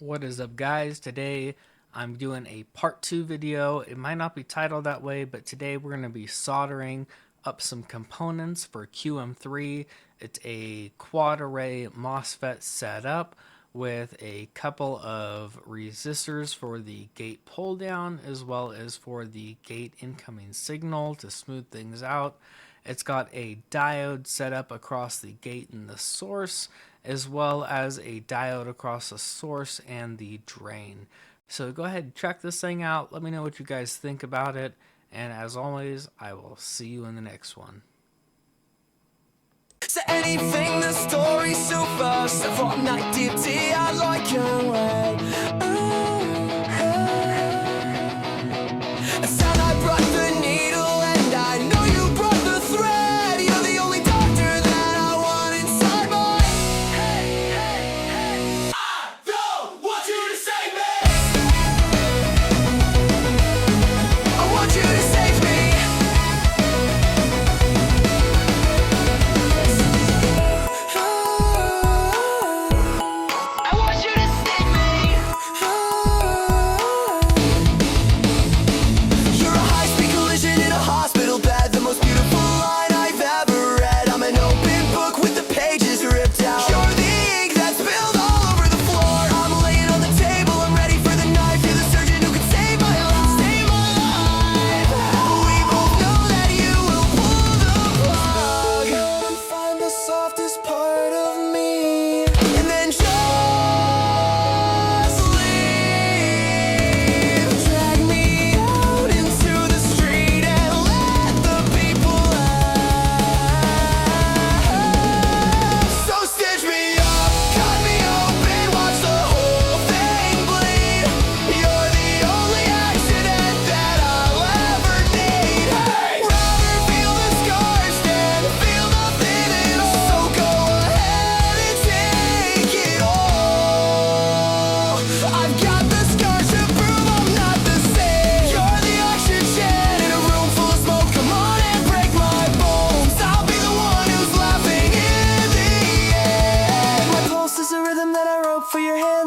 What is up, guys? Today I'm doing a part 2 video. It might not be titled that way, but today we're going to be soldering up some components for QM3. It's a quad array MOSFET setup with a couple of resistors for the gate pull down as well as for the gate incoming signal to smooth things out. It's got a diode set up across the gate and the source, as well as a diode across the source and the drain. So go ahead and check this thing out. Let me know what you guys think about it. And as always, I will see you in the next one. So anything, the story's so fast. From night to day, I like your way. Sound, I brought the needle, and I know you brought the thread. You're the only doctor that I want inside my head. I don't want you to save me. I want you to save me.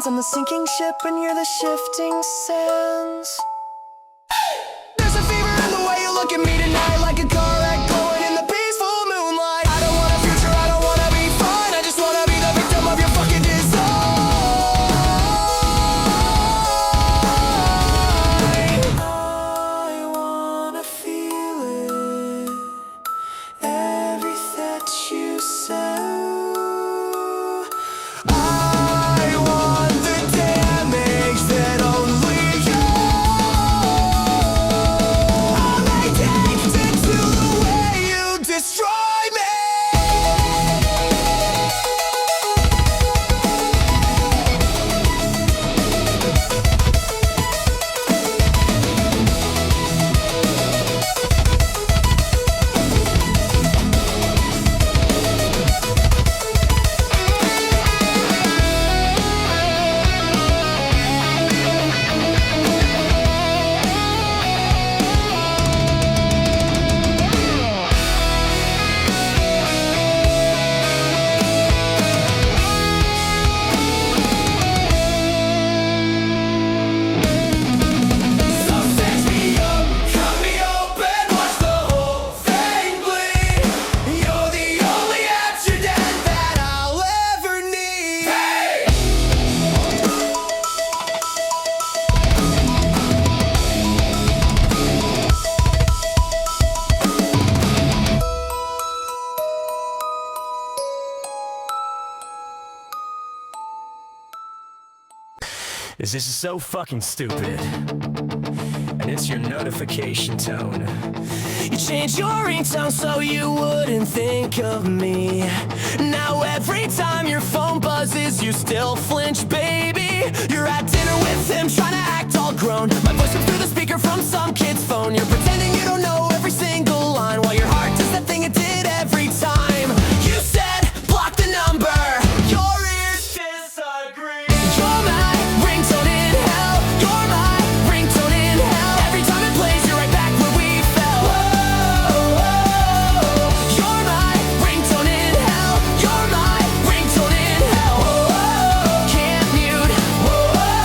On the sinking ship and you're the shifting sands. There's a fever in the way you look at me tonight, like a car wreck glowing in the peaceful moonlight. I don't want a future, I don't want to be fine, I just want to be the victim of your fucking design. I want to feel it, every that you say. This is so fucking stupid. And it's your notification tone. You changed your ringtone so you wouldn't think of me. Now every time your phone buzzes, you still flinch, baby. You're at dinner with him, trying to act all grown. My voice comes through the speaker from some kid's phone. You're pretending you don't know every single line, while your heart does that thing it did every time. You said, block the number. Your ears disagree. You're my ringtone in hell. You're my ringtone in hell. Every time it plays, you're right back where we fell. Whoa, whoa. You're my ringtone in hell. You're my ringtone in hell. Whoa, can't mute. Whoa.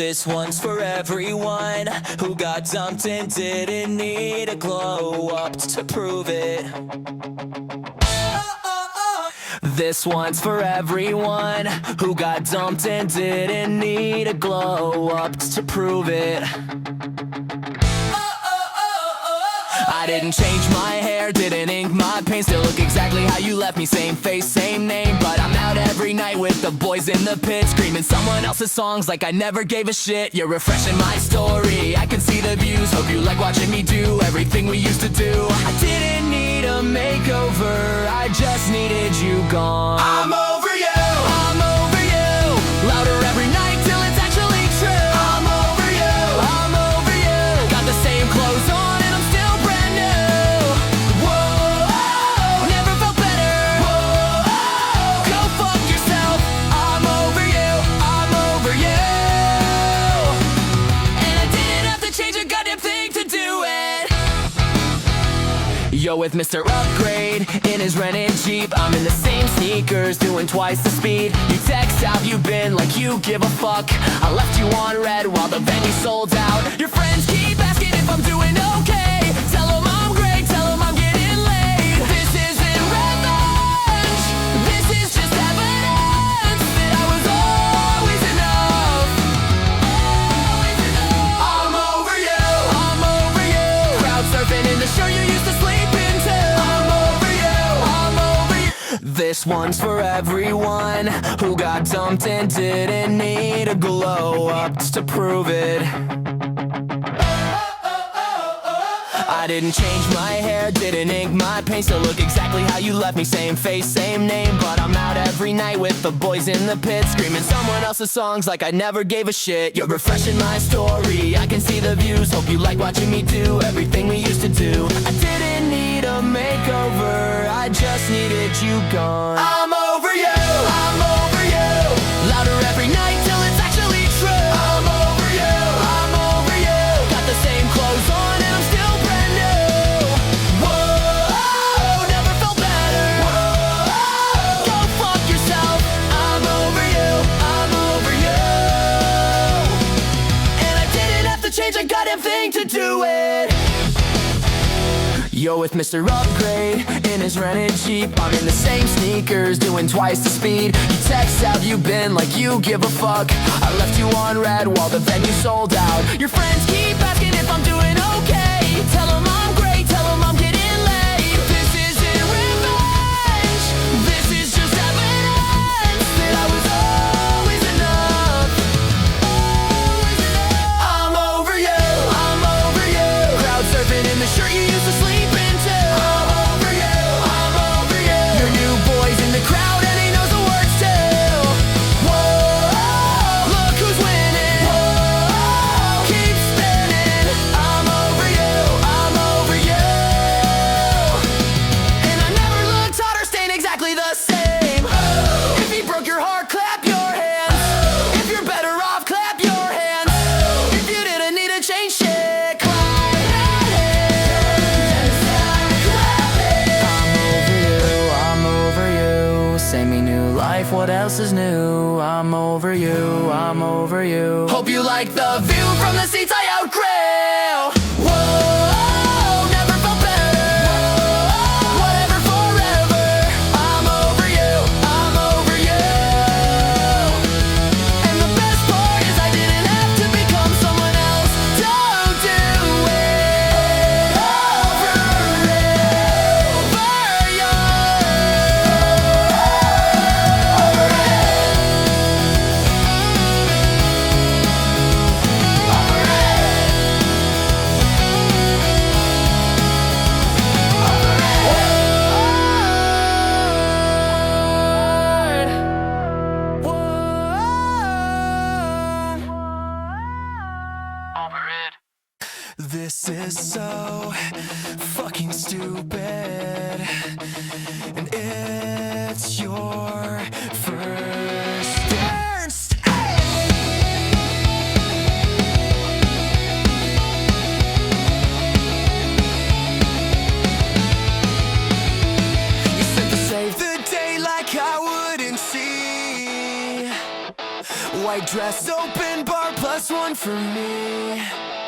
This one's for everyone who got dumped and didn't need a glow up to prove it. This one's for everyone who got dumped and didn't need a glow up to prove it. I didn't change my hair, didn't ink my paint, still look exactly how you left me. Same face, same name, but I'm out every night with the boys in the pit, screaming someone else's songs like I never gave a shit. You're refreshing my story, I can see the views. Hope you like watching me do everything we used to do. I didn't need a makeover, I just needed you gone. I'm over you, I'm over you. Louder every night till it's actually true. I'm over you, I'm over you. Got the same clothes on, yo, with Mr. Upgrade in his rented Jeep, I'm in the same sneakers, doing twice the speed. You text, have you been, like you give a fuck. I left you on red while the venue sold out. Your friends keep asking if I'm doing okay. Tell them I'm great, tell them I'm getting laid. This isn't revenge, this is just evidence that I was always enough. I'm over you, I'm over you. Crowd surfing in the shirt you used to sleep. This one's for everyone who got dumped and didn't need a glow up to prove it. I didn't change my hair, didn't ink my paint, still look exactly how you left me. Same face, same name, but I'm out every night with the boys in the pit, screaming someone else's songs like I never gave a shit. You're refreshing my story, I can see the views. Hope you like watching me do everything we used to do. I didn't need a makeover, I just needed you gone. I'm over you, I'm over you. Louder every night till it's actually true. I'm over you, I'm over you. Got the same clothes on and I'm still brand new. Whoa, never felt better. Whoa, go fuck yourself. I'm over you, I'm over you. And I didn't have to change a goddamn thing to do it. Yo, with Mr. Upgrade in his rented Jeep, I'm in the same sneakers, doing twice the speed. You text, have you been, like you give a fuck. I left you on red while the venue sold out. Your friends keep asking if I'm doing okay. Tell them I'm great, tell them I'm getting laid. This isn't revenge, this is just evidence that I was always enough. I'm over you, I'm over you. Crowd surfing in the shirt you used to sleep. Crowd and he knows the words too. Whoa, look who's winning. Whoa, keep spinning. I'm over you, I'm over you. And I never looked hot or staying exactly the same. If he broke your heart, clap your hands. If you're better off, clap your hands. If you didn't need to change shit, clap that hand. I'm over you. Say me new life, what else is new? I'm over you, I'm over you. Hope you like the view from the seats I outgrew. Whoa, never felt better. Whoa, whatever, forever. I'm over you, I'm over you. And the best part is I didn't have to become someone else. Don't do it over you. This is so fucking stupid, and it's your first dance. You said to save the day like I wouldn't see. White dress, open bar plus just one for me.